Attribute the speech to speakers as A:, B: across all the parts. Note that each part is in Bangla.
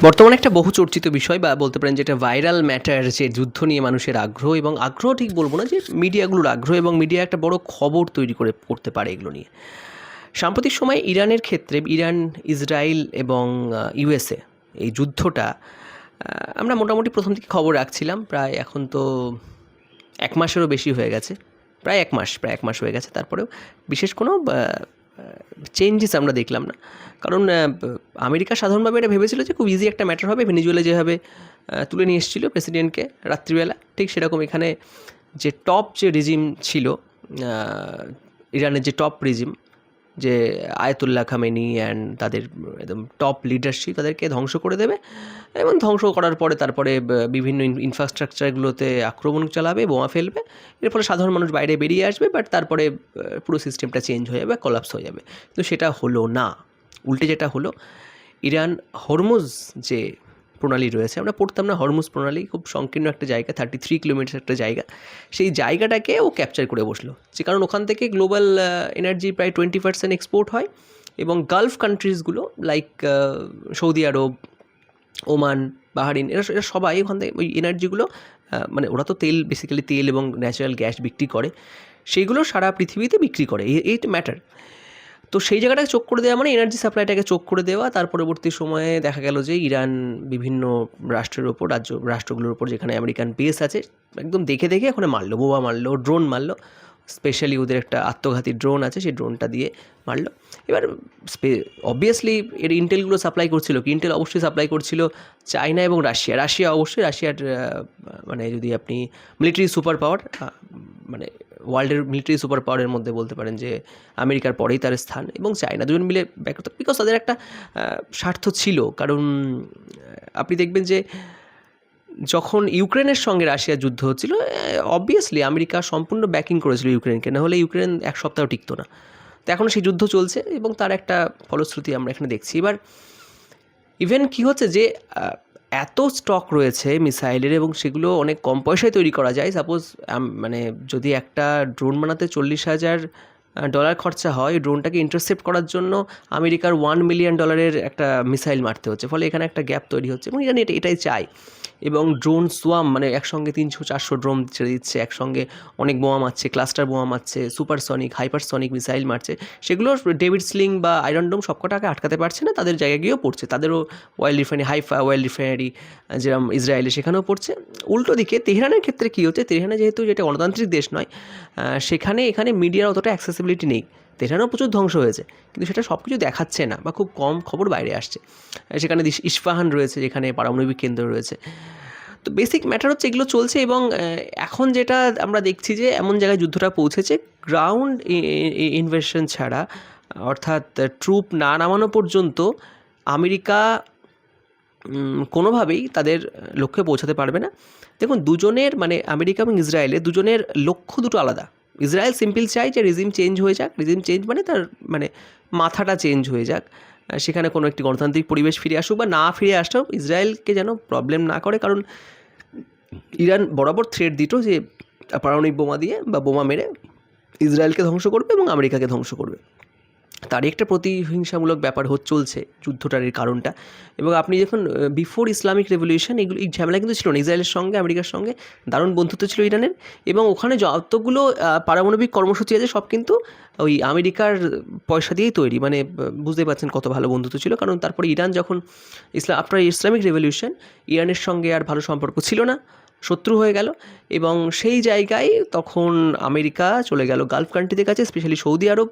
A: বর্তমানে একটা বহু চর্চিত বিষয় বা বলতে পারেন যেটা ভাইরাল ম্যাটার, যে যুদ্ধ নিয়ে মানুষের আগ্রহ, এবং আগ্রহ ঠিক বলবো না, যে মিডিয়াগুলোর আগ্রহ, এবং মিডিয়া একটা বড় খবর তৈরি করে করতে পারে এগুলো নিয়ে। সাম্প্রতিক সময়ে ইরানের ক্ষেত্রে ইরান, ইসরায়েল এবং ইউএসএ এই যুদ্ধটা আমরা মোটামুটি প্রথম থেকে খবর রাখছিলাম। প্রায় এখন তো ১ মাসেরও বেশি হয়ে গেছে। প্রায় এক মাস হয়ে গেছে। তারপরেও বিশেষ কোনো চেঞ্জেস আমরা দেখলাম না। কারণ আমেরিকা সাধারণভাবে এটা ভেবেছিল যে খুব ইজি একটা ম্যাটার হবে। ভেনিজুয়েলা যেভাবে তুলে নিয়ে এসেছিল প্রেসিডেন্টকে রাত্রিবেলা, ঠিক সেরকম এখানে যে রেজিম ছিল, ইরানের যে টপ রেজিম, যে আয়াতুল্লাহ খামেনি অ্যান্ড তাদের একদম টপ লিডারশিপ, তাদেরকে ধ্বংস করে দেবে, এবং ধ্বংস করার পরে তারপরে বিভিন্ন ইনফ্রাস্ট্রাকচারগুলোতে আক্রমণ চালাবে, বোমা ফেলবে। এর ফলে সাধারণ মানুষ বাইরে বেরিয়ে আসবে, বাট তারপরে পুরো সিস্টেমটা চেঞ্জ হয়ে যাবে, কলাপস হয়ে যাবে। কিন্তু সেটা হলো না। উল্টে যেটা হলো, ইরান হরমুজ যে প্রণালী রয়েছে, আমরা পড়তাম না হরমুজ প্রণালী, খুব সংকীর্ণ একটা জায়গা, 33 কিলোমিটার একটা জায়গা, সেই জায়গাটাকে ও ক্যাপচার করে বসলো। যে কারণ ওখান থেকে গ্লোবাল এনার্জি প্রায় 20% এক্সপোর্ট হয়, এবং গালফ কান্ট্রিজগুলো লাইক সৌদি আরব, ওমান, বাহারিন, এরা সবাই ওখান থেকে ওই এনার্জিগুলো, মানে ওরা তো বেসিক্যালি তেল এবং ন্যাচারাল গ্যাস বিক্রি করে, সেইগুলো সারা পৃথিবীতে বিক্রি করে, এই ম্যাটার। তো সেই জায়গাটাকে চোখ করে দেওয়া মানে এনার্জি সাপ্লাইটাকে চোখ করে দেওয়া। তার পরবর্তী সময়ে দেখা গেল যে ইরান বিভিন্ন রাষ্ট্রের ওপর, রাষ্ট্রগুলোর ওপর যেখানে আমেরিকান বেস আছে, একদম দেখে দেখে ওখানে মারলো, বোমা মারলো, ড্রোন মারলো। স্পেশালি ওদের একটা আত্মঘাতী ড্রোন আছে, সেই ড্রোনটা দিয়ে মারলো। এবার অবভিয়াসলি এর ইন্টেলগুলো সাপ্লাই করছিল কি? ইন্টেল অবশ্যই সাপ্লাই করছিল চায়না এবং রাশিয়া অবশ্যই। রাশিয়ার মানে যদি আপনি মিলিটারি সুপার পাওয়ার, মানে ওয়ার্ল্ডের মিলিটারি সুপার পাওয়ারের মধ্যে বলতে পারেন যে আমেরিকার পরেই তার স্থান, এবং চায়না, দুজন মিলে ব্যাক করতে, বিকজ তাদের একটা স্বার্থ ছিল। কারণ আপনি দেখবেন যে যখন ইউক্রেনের সঙ্গে রাশিয়ার যুদ্ধ হচ্ছিল, অবভিয়াসলি আমেরিকা সম্পূর্ণ ব্যাকিং করেছিল ইউক্রেনকে, নাহলে ইউক্রেন এক সপ্তাহ টিকতো না। তো এখনও সেই যুদ্ধ চলছে, এবং তার একটা ফলশ্রুতি আমরা এখানে দেখছি। এবার ইভেন কী হচ্ছে যে এত স্টক রয়েছে মিসাইলের, এবং সেগুলো অনেক কম পয়সায় তৈরি করা যায়। সাপোজ মানে যদি একটা ড্রোন বানাতে $40,000 খরচা হয়, ড্রোনটাকে ইন্টারসেপ্ট করার জন্য আমেরিকার $1 মিলিয়ন একটা মিসাইল মারতে হচ্ছে। ফলে এখানে একটা গ্যাপ তৈরি হচ্ছে, এবং জানি এটাই চাই। এবং ড্রোন সোয়াম, মানে একসঙ্গে 300-400 ড্রোন ছেড়ে দিচ্ছে, একসঙ্গে অনেক বোমা মারছে, ক্লাস্টার বোমা মারছে, সুপারসনিক, হাইপারসনিক মিসাইল মারছে। সেগুলো ডেভিড স্লিং বা আয়রন ডোম সবকটাকে আটকাতে পারছে না, তাদের জায়গায় গিয়েও পড়ছে। তাদেরও oil refinery, Haifa oil refinery যেরকম ইসরায়েলে, সেখানেও পড়ছে। উল্টো দিকে তেহরানের ক্ষেত্রে কী হচ্ছে, তেহরানে যেহেতু যেটা গণতান্ত্রিক দেশ নয়, এখানে মিডিয়ার অতটা অ্যাক্সেসিবিলিটি নেই। তেহরানও প্রচুর ধ্বংস হয়েছে, কিন্তু সেটা সব কিছু দেখাচ্ছে না, বা খুব কম খবর বাইরে আসছে। সেখানে ইস্পাহান রয়েছে, যেখানে পারমাণবিক কেন্দ্র রয়েছে। তো বেসিক ম্যাটার হচ্ছে এগুলো চলছে, এবং এখন যেটা আমরা দেখছি যে এমন জায়গায় যুদ্ধটা পৌঁছেছে, গ্রাউন্ড ইনভেশন ছাড়া, অর্থাৎ ট্রুপ না নামানো পর্যন্ত আমেরিকা কোনোভাবেই তাদের লক্ষ্যে পৌঁছাতে পারবে না। দেখুন, দুজনের, মানে আমেরিকা এবং ইসরায়েলের দুজনের লক্ষ্য দুটো আলাদা। ইসরায়েল সিম্পল চায় যে রেজিম চেঞ্জ হয়ে যাক, রেজিম চেঞ্জ মানে তার মানে মাথাটা চেঞ্জ হয়ে যাক, সেখানে কোনো একটি গণতান্ত্রিক পরিবেশ ফিরে আসুক, বা না ফিরে আসলেও ইসরায়েলকে যেন প্রবলেম না করে। কারণ ইরান বরাবর থ্রেট দিত যে পারমাণবিক বোমা দিয়ে বা বোমা মেরে ইসরায়েলকে ধ্বংস করবে এবং আমেরিকাকে ধ্বংস করবে। তারই একটা প্রতিহিংসামূলক ব্যাপার চলছে যুদ্ধটার এই কারণটা। এবং আপনি যখন বিফোর ইসলামিক রেভলিউশন, এই ঝামেলা কিন্তু ছিল না ইসরায়েলের সঙ্গে, আমেরিকার সঙ্গে দারুণ বন্ধুত্ব ছিল ইরানের, এবং ওখানে যতগুলো পারমাণবিক কর্মসূচি আছে সব কিন্তু ওই আমেরিকার পয়সা দিয়েই তৈরি। মানে বুঝতে পারছেন কত ভালো বন্ধুত্ব ছিল। কারণ তারপরে ইরান যখন আফটার ইসলামিক রেভলিউশন, ইরানের সঙ্গে আর ভালো সম্পর্ক ছিল না, শত্রু হয়ে গেল। এবং সেই জায়গায় তখন আমেরিকা চলে গেল গালফ কান্ট্রিদের কাছে, স্পেশালি সৌদি আরব,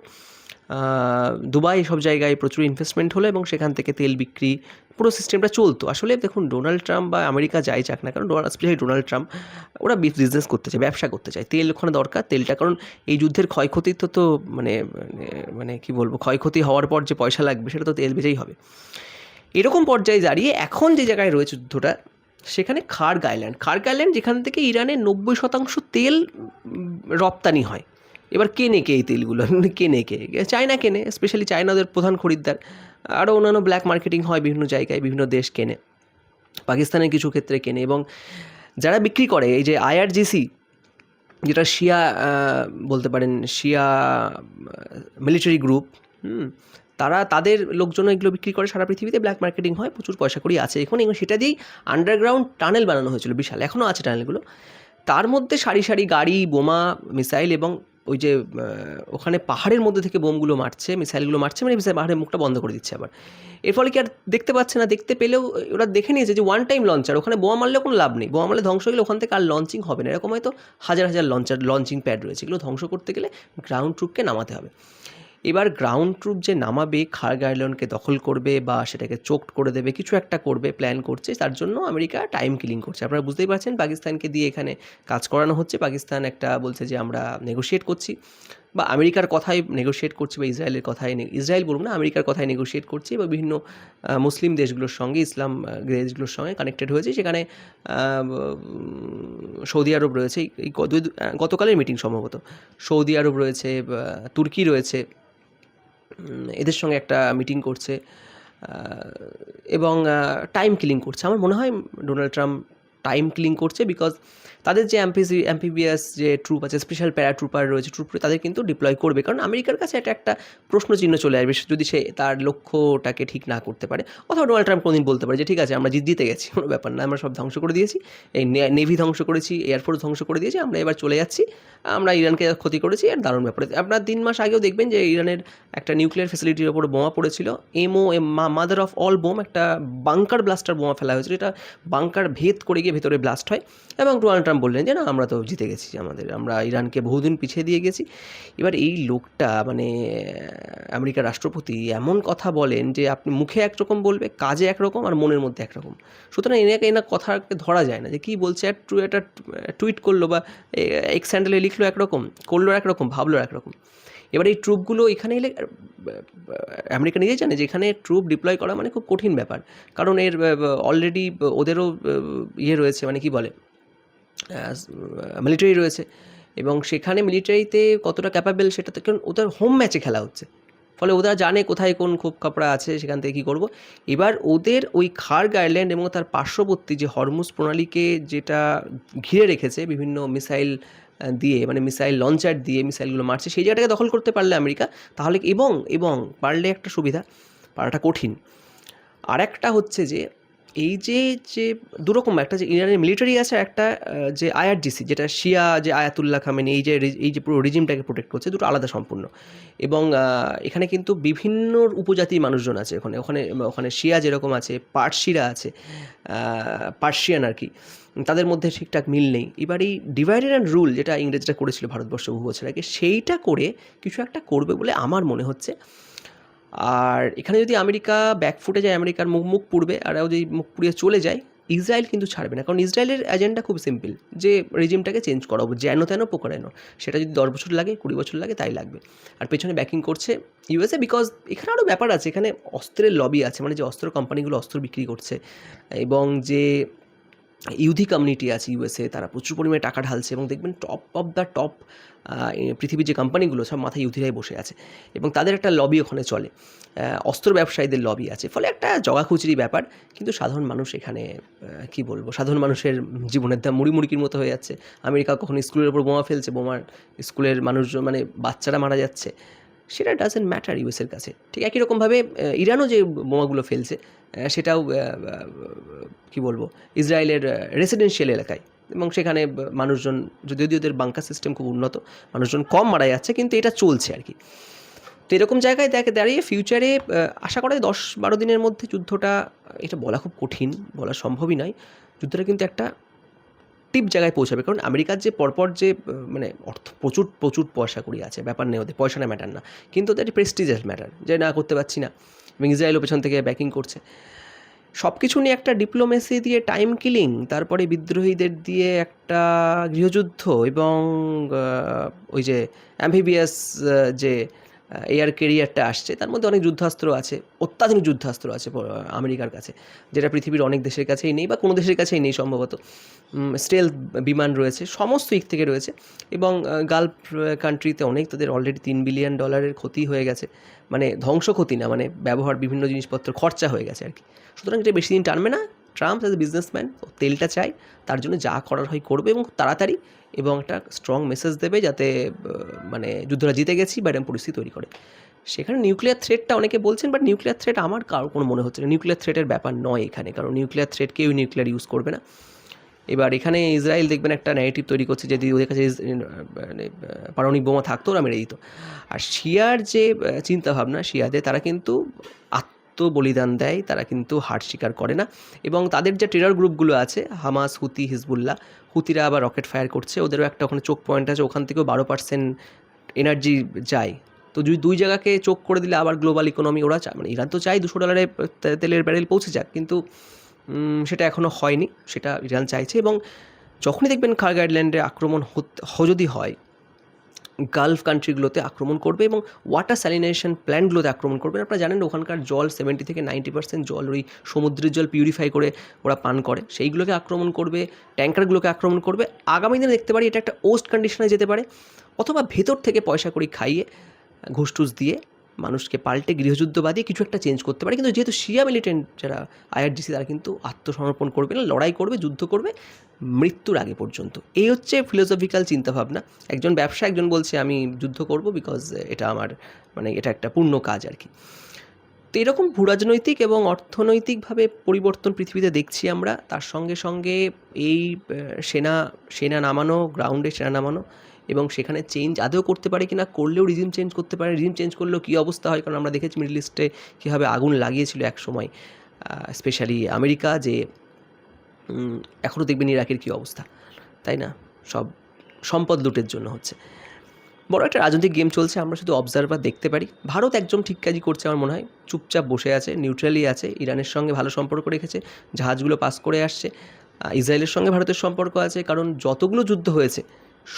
A: দুবাই, এসব জায়গায় প্রচুর ইনভেস্টমেন্ট হলো, এবং সেখান থেকে তেল বিক্রি, পুরো সিস্টেমটা চলতো। আসলে দেখুন, ডোনাল্ড ট্রাম্প বা আমেরিকা যাই চাক না, কারণ স্পেশালি ডোনাল্ড ট্রাম্প, ওরা বিজনেস করতে চায়, ব্যবসা করতে চায়। তেল ওখানে দরকার, তেলটা, কারণ এই যুদ্ধের ক্ষয়ক্ষতির তো মানে মানে কী বলবো, ক্ষয়ক্ষতি হওয়ার পর যে পয়সা লাগবে সেটা তো তেল বেচেই হবে। এরকম পর্যায়ে দাঁড়িয়ে এখন যে জায়গায় রয়েছে যুদ্ধটা, সেখানে খার্গ আইল্যান্ড, যেখান থেকে ইরানের 90% তেল রপ্তানি হয়। এবার কেনে কে এই তেলগুলো? কেনে কে? চায়না কেনে, স্পেশালি চায়না ওদের প্রধান খরিদ্দার। আরও অন্যান্য ব্ল্যাক মার্কেটিং হয় বিভিন্ন জায়গায়, বিভিন্ন দেশ কেনে, পাকিস্তানের কিছু ক্ষেত্রে কেনে। এবং যারা বিক্রি করে, এই যে আইআরজিসি, যেটা শিয়া বলতে পারেন শিয়া মিলিটারি গ্রুপ, তাদের লোকজন এগুলো বিক্রি করে সারা পৃথিবীতে, ব্ল্যাক মার্কেটিং হয়, প্রচুর পয়সা করি আছে এখন, এবং সেটা দিয়েই আন্ডারগ্রাউন্ড টানেল বানানো হয়েছিল বিশাল, এখনও আছে টানেলগুলো। তার মধ্যে সারি সারি গাড়ি, বোমা, মিসাইল, এবং ওই যে ওখানে পাহাড়ের মধ্যে থেকে বোমগুলো মারছে, মিসাইলগুলো মারছে, মানে পাহাড়ের মুখটা বন্ধ করে দিচ্ছে আবার। এর ফলে কি আর দেখতে পাচ্ছে না? দেখতে পেলেও ওরা দেখে নিয়েছে যে ওয়ান টাইম লঞ্চার, ওখানে বোমা মারলেও কোনো লাভ নেই, বোমা মারলে ধ্বংস হয়ে গেলে ওখান থেকে আর লঞ্চিং হবে না। এরকম হয়তো হাজার হাজার লঞ্চিং প্যাড রয়েছে, এগুলো ধ্বংস করতে গেলে গ্রাউন্ড ট্রুপকে নামাতে হবে। এবার গ্রাউন্ড ট্রুপ যে নামাবে, খার্গ আইল্যান্ডকে দখল করবে বা সেটাকে চোকড করে দেবে, কিছু একটা করবে, প্ল্যান করছে, তার জন্য আমেরিকা টাইম কিলিং করছে। আপনারা বুঝতেই পারছেন, পাকিস্তানকে দিয়ে এখানে কাজ করানো হচ্ছে। পাকিস্তান একটা বলছে যে আমরা নেগোশিয়েট করছি, বা আমেরিকার কথাই নেগোশিয়েট করছি, বা ইসরায়েলের কথাই, ইসরায়েল বলবো না, আমেরিকার কথাই নেগোশিয়েট করছি, বা বিভিন্ন মুসলিম দেশগুলোর সঙ্গে, ইসলাম দেশগুলোর সঙ্গে কানেক্টেড হয়েছে। সেখানে সৌদি আরব রয়েছে, এই গতকালের মিটিং সম্ভবত, সৌদি আরব রয়েছে, তুর্কি রয়েছে, এদের সঙ্গে একটা মিটিং করছে এবং টাইম কিলিং করছে। আমার মনে হয় ডোনাল্ড ট্রাম্প টাইম কিলিং করছে, বিকজ তাদের যে অ্যাম্পিবিয়াস যে ট্রুপ আছে, স্পেশাল প্যারাট্রুপার রয়েছে, তাদের কিন্তু ডিপ্লয় করবে, কারণ আমেরিকার কাছে এটা একটা প্রশ্নচিহ্ন চলে আসবে যদি সে তার লক্ষ্যটাকে ঠিক না করতে পারে। অথবা ডোনাল্ড ট্রাম্প কোনোদিন বলতে পারে যে ঠিক আছে, আমরা জিতে গেছি, কোনো ব্যাপার না, আমরা সব ধ্বংস করে দিয়েছি, এই নেভি ধ্বংস করেছি, এয়ারফোর্স ধ্বংস করে দিয়েছি, আমরা এবার চলে যাচ্ছি, আমরা ইরানকে ক্ষতি করেছি। আর দারুণ ব্যাপারে আপনার 3 মাস আগেও দেখবেন যে ইরানের একটা নিউক্লিয়ার ফ্যাসিলিটির ওপর বোমা পড়েছিল, মাদার অফ অল বোম, একটা বাংকার ব্লাস্টার বোমা ফেলা হয়েছিল, এটা বাংকার ভেদ করে গিয়ে ভেতরে ব্লাস্ট হয়, এবং ডোনাল্ড ট্রাম্প বললেন যে না, আমরা তো জিতে গেছি, আমরা ইরানকে বহুদিন পিছিয়ে দিয়ে গেছি। এবার এই লোকটা, মানে আমেরিকার রাষ্ট্রপতি, এমন কথা বলেন যে আপনি মুখে একরকম বলবে, কাজে একরকম, আর মনের মধ্যে একরকম। সুতরাং এনার কথাকে ধরা যায় না যে কী বলছে। একটা টুইট করলো বা এক্স হ্যান্ডেলে লিখলো একরকম, করলো একরকম, ভাবলো একরকম। এবার এই ট্রুপগুলো এখানে এলে, আমেরিকা নিজেই জানে যে এখানে ট্রুপ ডিপ্লয় করা মানে খুব কঠিন ব্যাপার, কারণ এর অলরেডি ওদেরও ইয়ে রয়েছে, মানে কি বলে, মিলিটারি রয়েছে, এবং সেখানে মিলিটারিতে কতটা ক্যাপাবেল সেটা তো, কারণ ওদের হোম ম্যাচে খেলা হচ্ছে, ফলে ওরা জানে কোথায় কোন খোপ কাপড়া আছে, সেখান থেকে কী করবো। এবার ওদের ওই খার্গ আইল্যান্ড এবং তার পার্শ্ববর্তী যে হরমুজ প্রণালীকে যেটা ঘিরে রেখেছে বিভিন্ন মিসাইল দিয়ে, মানে মিসাইল লঞ্চার দিয়ে মিসাইলগুলো মারছে, সেই জায়গাটাকে দখল করতে পারলে আমেরিকা, তাহলে এবং পারলে একটা সুবিধা, পারাটা কঠিন। আর একটা হচ্ছে যে এই যে দুরকম, একটা যে ইরানের মিলিটারি আছে, একটা যে আইআরজিসি, যেটা শিয়া যে আয়াতুল্লাহ খামেনি, এই যে পুরো রিজিমটাকে প্রোটেক্ট করছে, দুটো আলাদা সম্পূর্ণ। এবং এখানে কিন্তু বিভিন্ন উপজাতির মানুষজন আছে ওখানে শিয়া যেরকম আছে, পার্সিরা আছে, পার্সিয়ান আর কি, তাদের মধ্যে ঠিকঠাক মিল নেই। এবার এই ডিভাইডেড অ্যান্ড রুল যেটা ইংরেজরা করেছিল ভারতবর্ষ বহু বছর আগে, সেইটা করে কিছু একটা করবে বলে আমার মনে হচ্ছে। আর এখানে যদি আমেরিকা ব্যাকফুটে যায়, আমেরিকার মুখ পুড়বে, আর যদি মুখ পুড়িয়ে চলে যায়, ইসরায়েল কিন্তু ছাড়বে না, কারণ ইসরায়েলের এজেন্ডা খুব সিম্পল, যে রেজিমটাকে চেঞ্জ করাবো, যেন তেন পোকারেনো, সেটা যদি 10 বছর লাগে, 20 বছর লাগে, তাই লাগবে। আর পেছনে ব্যাকিং করছে ইউএসএ, বিকজ এখানে আরও ব্যাপার আছে, এখানে অস্ত্রের লবি আছে, মানে যে অস্ত্র কোম্পানিগুলো অস্ত্র বিক্রি করছে, এবং যে ইহুদি কমিউনিটি আছে ইউএসএ, তারা প্রচুর পরিমাণে টাকা ঢালছে, এবং দেখবেন টপ অফ দ্য টপ পৃথিবীর যে কোম্পানিগুলো সব মাথায় ইহুদিরাই বসে আছে, এবং তাদের একটা লবি ওখানে চলে, অস্ত্র ব্যবসায়ীদের লবি আছে, ফলে একটা জগাখুচরি ব্যাপার। কিন্তু সাধারণ মানুষ এখানে কী বলবো, সাধারণ মানুষের জীবনের দাম মুড়ির মতো হয়ে যাচ্ছে। আমেরিকা কখনো স্কুলের ওপর বোমা ফেলছে, স্কুলের মানুষজন, মানে বাচ্চারা মারা যাচ্ছে, সেটা ডাজেন্ট ম্যাটার ইউএসের কাছে। ঠিক একই রকমভাবে ইরানও যে বোমাগুলো ফেলছে, সেটাও কী বলবো, ইসরায়েলের রেসিডেন্সিয়াল এলাকায়, এবং সেখানে মানুষজন, যদিও ওদের বাংকার সিস্টেম খুব উন্নত, মানুষজন কম মারা যাচ্ছে, কিন্তু এটা চলছে আর কি। তো এরকম জায়গায় দাঁড়িয়ে ফিউচারে আশা করা যায় 10-12 দিনের মধ্যে যুদ্ধটা, এটা বলা খুব কঠিন, বলা সম্ভবই নয়, যুদ্ধটা কিন্তু একটা টিপ জায়গায় পৌঁছাবে, কারণ আমেরিকার যে পরপর যে মানে প্রচুর পয়সা কড়ি আছে, ব্যাপার নেই ওদের, পয়সাটা ম্যাটার না, কিন্তু ওদের প্রেস্টিজের ম্যাটার, যে না করতে পারছি না, এবং ইসরায়েলও পেছন থেকে ব্যাকিং করছে। সব কিছু নিয়ে একটা ডিপ্লোমেসি দিয়ে টাইম কিলিং, তারপরে বিদ্রোহীদের দিয়ে একটা গৃহযুদ্ধ, এবং ওই যে অ্যাম্ফিবিয়াস যে এয়ার ক্যারিয়ারটা আসছে, তার মধ্যে অনেক যুদ্ধাস্ত্র আছে, অত্যাধুনিক যুদ্ধাস্ত্র আছে আমেরিকার কাছে, যেটা পৃথিবীর অনেক দেশের কাছেই নেই, বা কোনো দেশের কাছেই নেই সম্ভবত। স্টেলথ বিমান রয়েছে, সমস্ত দিক থেকে রয়েছে, এবং গালফ কান্ট্রিতে অনেক, তাদের অলরেডি $3 বিলিয়ন ক্ষতি হয়ে গেছে, মানে ধ্বংস ক্ষতি না, মানে ব্যবহার বিভিন্ন জিনিসপত্র খরচা হয়ে গেছে আর কি। সুতরাং এটা বেশি দিন টানবে না। ট্রাম্প অ্যাজ এ বিজনেসম্যান তেলটা চাই, তার জন্য যা করার হয় করবে, এবং তাড়াতাড়ি, এবং একটা স্ট্রং মেসেজ দেবে, যাতে মানে যুদ্ধটা জিতে গেছি বা এরকম পরিস্থিতি তৈরি করে। সেখানে নিউক্লিয়ার থ্রেটটা অনেকে বলছেন, বাট নিউক্লিয়ার থ্রেট আমার কারো কোনো মনে হচ্ছে না। নিউক্লিয়ার থ্রেটের ব্যাপার নয় এখানে, কারণ নিউক্লিয়ার থ্রেট কেউ নিউক্লিয়ার ইউজ করবে না। এবার এখানে ইসরায়েল দেখবেন একটা ন্যারেটিভ তৈরি করছে, যদি ওদের কাছে মানে পারমাণবিক বোমা থাকতো ওরা মেরে দিত। আর শিয়ার যে চিন্তাভাবনা, শিয়াদের তারা কিন্তু আত্মবলিদান দেয়, তারা কিন্তু হার স্বীকার করে না। এবং তাদের যে টেরর গ্রুপগুলো আছে, হামাস, হুতি, হিজবুল্লাহ, হুতিরা আবার রকেট ফায়ার করছে, ওদেরও একটা ওখানে চোখ পয়েন্ট আছে, ওখান থেকেও 12% এনার্জি যায়। তো যদি দুই জায়গাকে চোখ করে দিলে আবার গ্লোবাল ইকোনমি ওরা চায়, মানে ইরান তো চাই $200 তেলের ব্যারেল পৌঁছে যাক, কিন্তু সেটা এখনও হয়নি, সেটা ইরান চাইছে। এবং যখনই দেখবেন খার্গ আইল্যান্ডে আক্রমণ যদি হয়, গালফ কান্ট্রিগুলোতে আক্রমণ করবে এবং ওয়াটার স্যালিনেশন প্ল্যান্টগুলোতে আক্রমণ করবে। আপনারা জানেন ওখানকার জল 70 থেকে 90% জল ওই সমুদ্রের জল পিউরিফাই করে ওরা পান করে, সেইগুলোকে আক্রমণ করবে, ট্যাঙ্কারগুলোকে আক্রমণ করবে। আগামী দিনে দেখতে পারি এটা একটা ওস্ট কন্ডিশনে যেতে পারে, অথবা ভেতর থেকে পয়সা করি খাইয়ে, ঘুষ টুস দিয়ে মানুষকে পাল্টে গৃহযুদ্ধ বাদিয়ে কিছু একটা চেঞ্জ করতে পারে। কিন্তু যেহেতু শিয়া মিলিটেন্ট যারা আইআরজিসি, তারা কিন্তু আত্মসমর্পণ করবে না, লড়াই করবে, যুদ্ধ করবে মৃত্যুর আগে পর্যন্ত। এই হচ্ছে ফিলোসফিক্যাল চিন্তাভাবনা। একজন ব্যবসা, একজন বলছে আমি যুদ্ধ করব বিকজ এটা আমার, মানে এটা একটা পূর্ণ কাজ আর কি। তো এরকম ভূরাজনৈতিক এবং অর্থনৈতিকভাবে পরিবর্তন পৃথিবীতে দেখছি আমরা। তার সঙ্গে সঙ্গে এই সেনা নামানো, গ্রাউন্ডে সেনা নামানো এবং সেখানে চেঞ্জ আদৌ করতে পারে কি না, করলেও রিজিম চেঞ্জ করতে পারে, রিজিম চেঞ্জ করলেও কী অবস্থা হয়। কারণ আমরা দেখেছি মিডল ইস্টে কীভাবে আগুন লাগিয়েছিল এক সময়, স্পেশালি আমেরিকা, যে এখনও দেখবেন ইরাকের কী অবস্থা, তাই না? সব সম্পদ লুটের জন্য হচ্ছে। বড় একটা রাজনৈতিক গেম চলছে, আমরা শুধু অবজারভার দেখতে পারি। ভারত একদম ঠিক কাজই করছে আমার মনে হয়, চুপচাপ বসে আছে, নিউট্রালি আছে, ইরানের সঙ্গে ভালো সম্পর্ক রেখেছে, জাহাজগুলো পাস করে আসছে। ইসরায়েলের সঙ্গে ভারতের সম্পর্ক আছে, কারণ যতগুলো যুদ্ধ হয়েছে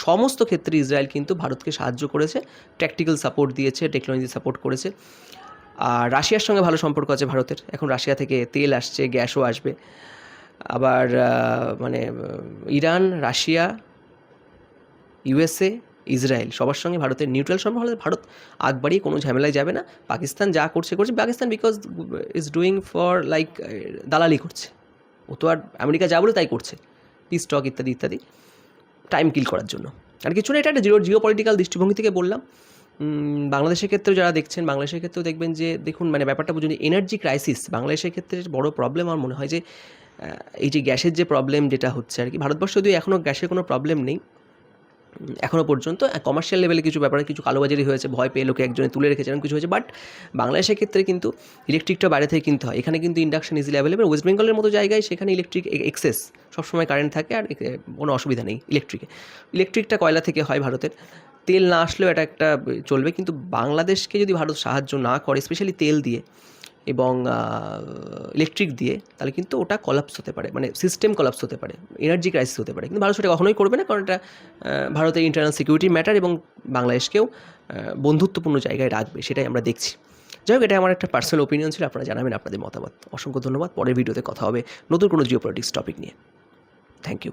A: সমস্ত ক্ষেত্রে ইসরায়েল কিন্তু ভারতকে সাহায্য করেছে, ট্যাকটিক্যাল সাপোর্ট দিয়েছে, টেকনোলজি সাপোর্ট করেছে। আর রাশিয়ার সঙ্গে ভালো সম্পর্ক আছে ভারতের, এখন রাশিয়া থেকে তেল আসছে, গ্যাসও আসবে। আবার মানে ইরান, রাশিয়া, ইউএসএ, ইসরায়েল সবার সঙ্গে ভারতের নিউট্রাল সম্পর্ক হলে ভারত আগ বাড়িয়ে কোনো ঝামেলায় যাবে না। পাকিস্তান যা করছে, Pakistan because is doing for like দালালি করছে, ও তো আর আমেরিকা যা বলে তাই করছে, পিস টক ইত্যাদি ইত্যাদি, টাইম কিল করার জন্য আর কিছু না। এটা একটা জিও পলিটিক্যাল দৃষ্টিভঙ্গি থেকে বললাম। বাংলাদেশের ক্ষেত্রেও যারা দেখছেন, বাংলাদেশের ক্ষেত্রেও দেখবেন যে দেখুন, মানে ব্যাপারটা বুঝুন, এনার্জি ক্রাইসিস বাংলাদেশের ক্ষেত্রে বড় প্রবলেম আমার মনে হয় যে এই যে গ্যাসের যে প্রবলেম যেটা হচ্ছে আর কি। ভারতবর্ষে যদিও এখনও গ্যাসের কোনো প্রবলেম নেই এখনও পর্যন্ত, কমার্শিয়াল লেভেলে কিছু ব্যাপারে কিছু কালোবাজারি হয়েছে, ভয় পেয়ে লোকে একজনে তুলে রেখেছে, এরকম কিছু হয়েছে। বাট বাংলাদেশের ক্ষেত্রে কিন্তু ইলেকট্রিকটা বাইরে থেকে কিনতে হয়, এখানে কিন্তু ইন্ডাকশন ইজিলি অ্যাভেলেবল। ওয়েস্ট বেঙ্গলের মতো জায়গায় সেখানে ইলেকট্রিক এক্সেস, সবসময় কারেন্ট থাকে আর কোনো অসুবিধা নেই ইলেকট্রিকটা কয়লা থেকে হয় ভারতের, তেল না আসলেও এটা একটা চলবে। কিন্তু বাংলাদেশকে যদি ভারত সাহায্য না করে, স্পেশালি তেল দিয়ে এবং ইলেকট্রিক দিয়ে, তাহলে কিন্তু ওটা কলাপস হতে পারে, মানে সিস্টেম কলাপস হতে পারে, এনার্জি ক্রাইসিস হতে পারে। কিন্তু ভারত সেটা কখনোই করবে না, কারণ এটা ভারতের ইন্টারনাল সিকিউরিটি ম্যাটার এবং বাংলাদেশকেও বন্ধুত্বপূর্ণ জায়গায় রাখবে, সেটাই আমরা দেখছি। যাই হোক, এটা আমার একটা পার্সোনাল ওপিনিয়ন ছিল, আপনারা জানাবেন আপনাদের মতামত। অসংখ্য ধন্যবাদ। পরের ভিডিওতে কথা হবে নতুন কোনো জিওপলিটিক্স টপিক নিয়ে। Thank you.